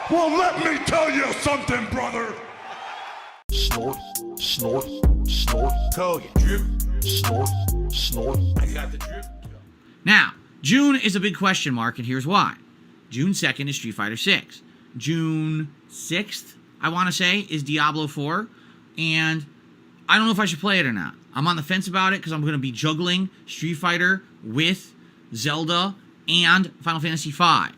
Well, let me tell you something, brother. Snort, snort, snort. Kogan. Drip. Snort, snort. I got the drip. Now, June is a big question mark, and here's why. June 2nd is Street Fighter 6. June 6th, I want to say, is Diablo 4. And I don't know if I should play it or not. I'm on the fence about it because I'm going to be juggling Street Fighter with Zelda and Final Fantasy V.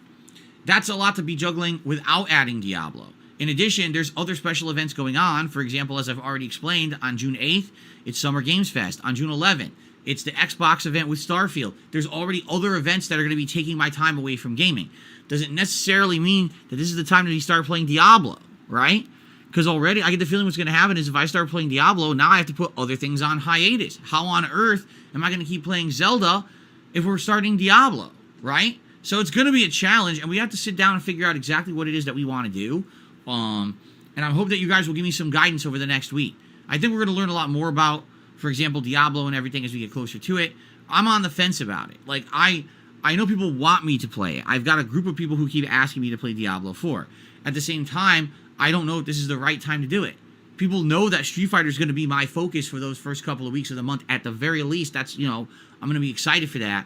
That's a lot to be juggling without adding Diablo. In addition, there's other special events going on. For example, as I've already explained, on June 8th, it's Summer Games Fest. On June 11th, it's the Xbox event with Starfield. There's already other events that are going to be taking my time away from gaming. Doesn't necessarily mean that this is the time to start playing Diablo, right? Because already I get the feeling what's going to happen is if I start playing Diablo, now I have to put other things on hiatus. How on earth am I going to keep playing Zelda if we're starting Diablo, right? So it's going to be a challenge, and we have to sit down and figure out exactly what it is that we want to do. And I hope that you guys will give me some guidance over the next week. I think we're going to learn a lot more about, for example, Diablo and everything as we get closer to it. I'm on the fence about it. Like, I know people want me to play it. I've got a group of people who keep asking me to play Diablo 4. At the same time, I don't know if this is the right time to do it. People know that Street Fighter is going to be my focus for those first couple of weeks of the month. At the very least, that's, you know, I'm going to be excited for that.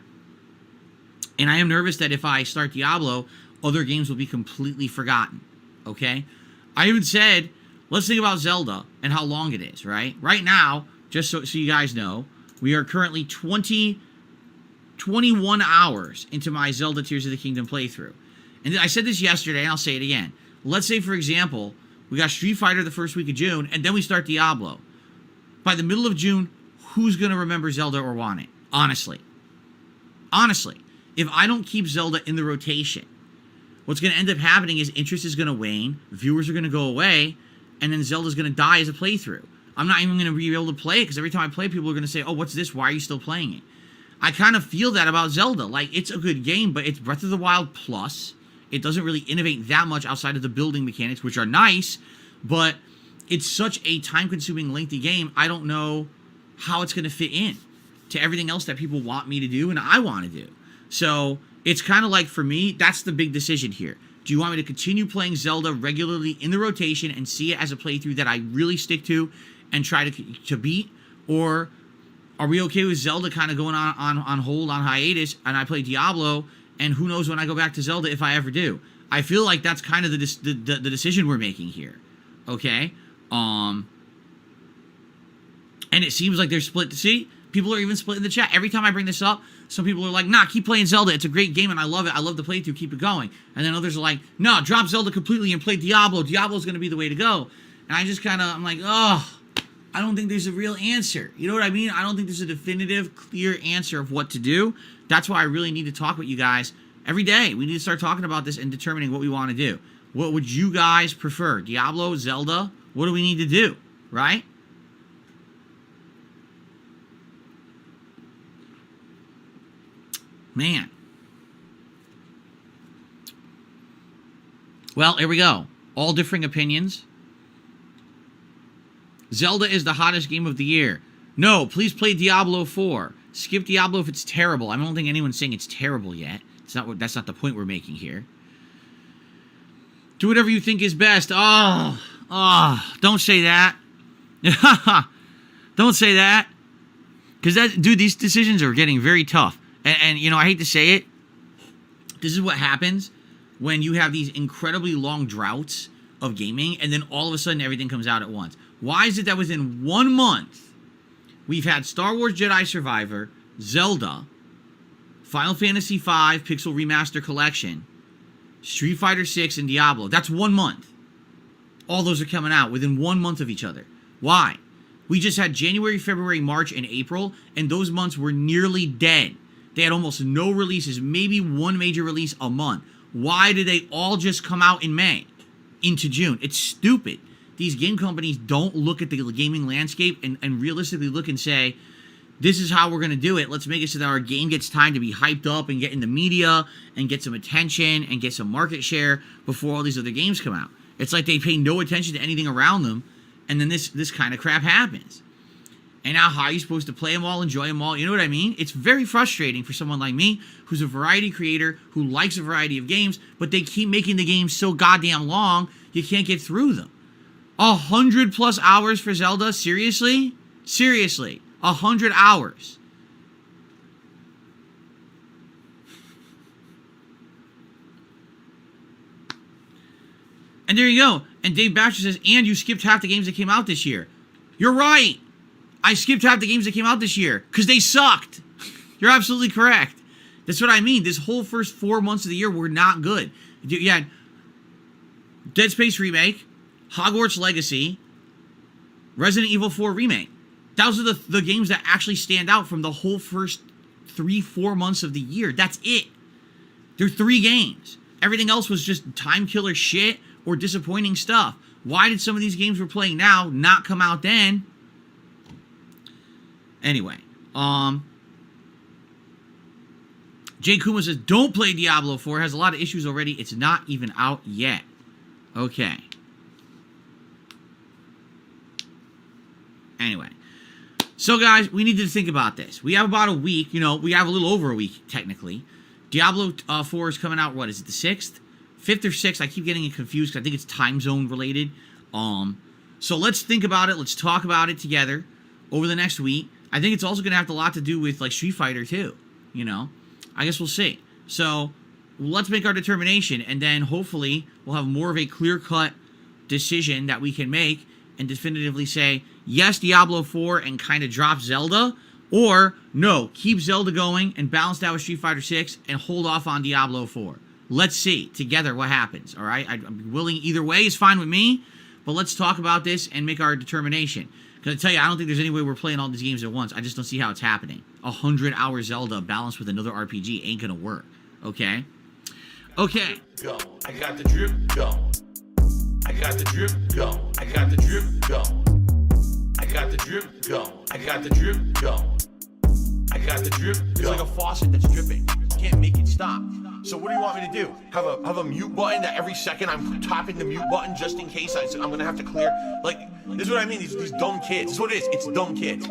And I am nervous that if I start Diablo, other games will be completely forgotten. Okay? I even said, let's think about Zelda and how long it is, right? Right now, just so you guys know, we are currently 21 hours into my Zelda Tears of the Kingdom playthrough. And I said this yesterday, and I'll say it again. Let's say, for example, we got Street Fighter the first week of June, and then we start Diablo. By the middle of June, who's going to remember Zelda or want it? Honestly. Honestly. If I don't keep Zelda in the rotation, what's going to end up happening is interest is going to wane, viewers are going to go away, and then Zelda's going to die as a playthrough. I'm not even going to be able to play it, because every time I play, people are going to say, oh, what's this? Why are you still playing it? I kind of feel that about Zelda. Like, it's a good game, but it's Breath of the Wild plus. It doesn't really innovate that much outside of the building mechanics, which are nice, but it's such a time-consuming, lengthy game, I don't know how it's going to fit in to everything else that people want me to do and I want to do. So it's kind of like, for me, that's the big decision here. Do you want me to continue playing Zelda regularly in the rotation and see it as a playthrough that I really stick to and try to beat? Or are we okay with Zelda kind of going on hold, on hiatus, and I play Diablo, and who knows when I go back to Zelda if I ever do? I feel like that's kind of the decision we're making here. Okay? And it seems like they're split. See? People are even split in the chat. Every time I bring this up, some people are like, nah, keep playing Zelda. It's a great game, and I love it. I love the playthrough. Keep it going. And then others are like, no, drop Zelda completely and play Diablo. Diablo's going to be the way to go. And I just kind of, I'm like, oh, I don't think there's a real answer. You know what I mean? I don't think there's a definitive, clear answer of what to do. That's why I really need to talk with you guys every day. We need to start talking about this and determining what we want to do. What would you guys prefer? Diablo, Zelda? What do we need to do? Right? Man. Well, here we go. All differing opinions. Zelda is the hottest game of the year. No, please play Diablo 4. Skip Diablo if it's terrible. I don't think anyone's saying it's terrible yet. That's not the point we're making here. Do whatever you think is best. Oh, don't say that. Don't say that. Because dude, these decisions are getting very tough. And, you know, I hate to say it. This is what happens when you have these incredibly long droughts of gaming, and then all of a sudden everything comes out at once. Why is it that within 1 month, we've had Star Wars Jedi Survivor, Zelda, Final Fantasy V Pixel Remaster Collection, Street Fighter 6, and Diablo? That's 1 month. All those are coming out within 1 month of each other. Why? We just had January, February, March, and April, and those months were nearly dead. They had almost no releases, maybe one major release a month. Why did they all just come out in May into June? It's stupid. These game companies don't look at the gaming landscape and realistically look and say, this is how we're going to do it. Let's make it so that our game gets time to be hyped up and get in the media and get some attention and get some market share before all these other games come out. It's like they pay no attention to anything around them, and then this kind of crap happens. And now how are you supposed to play them all, enjoy them all? You know what I mean? It's very frustrating for someone like me, who's a variety creator, who likes a variety of games, but they keep making the games so goddamn long, you can't get through them. 100+ hours for Zelda? Seriously? Seriously. 100 hours. And there you go. And Dave Baxter says, and you skipped half the games that came out this year. You're right. I skipped half the games that came out this year because they sucked. You're absolutely correct. That's what I mean. This whole first 4 months of the year were not good. You had Dead Space Remake, Hogwarts Legacy, Resident Evil 4 Remake. Those are the games that actually stand out from the whole first 3-4 months of the year. That's it. They're 3 games. Everything else was just time killer shit or disappointing stuff. Why did some of these games we're playing now not come out then? Anyway, Jay Kuma says, don't play Diablo 4. It has a lot of issues already. It's not even out yet. Okay. Anyway. So, guys, we need to think about this. We have about a week. You know, we have a little over a week, technically. Diablo 4 is coming out, what, is it the 6th? 5th or 6th? I keep getting it confused because I think it's time zone related. So let's think about it. Let's talk about it together over the next week. I think it's also going to have a lot to do with, like, Street Fighter, too. You know? I guess we'll see. So, let's make our determination, and then hopefully we'll have more of a clear-cut decision that we can make and definitively say, yes, Diablo 4 and kind of drop Zelda, or no, keep Zelda going and balance that with Street Fighter 6 and hold off on Diablo 4. Let's see together what happens, all right? I'm willing either way is fine with me, but let's talk about this and make our determination. Because I tell you, I don't think there's any way we're playing all these games at once. I just don't see how it's happening. 100-hour Zelda balanced with another RPG ain't going to work, okay? Okay. Go. I got the drip, go. I got the drip, go. I got the drip, go. I got the drip, go. I got the drip, go. I got the drip, go. It's like a faucet that's dripping. You can't make it stop. So what do you want me to do? Have a mute button that every second I'm tapping the mute button just in case I'm gonna have to clear? Like, this is what I mean, these dumb kids. This is what it is. It's dumb kids.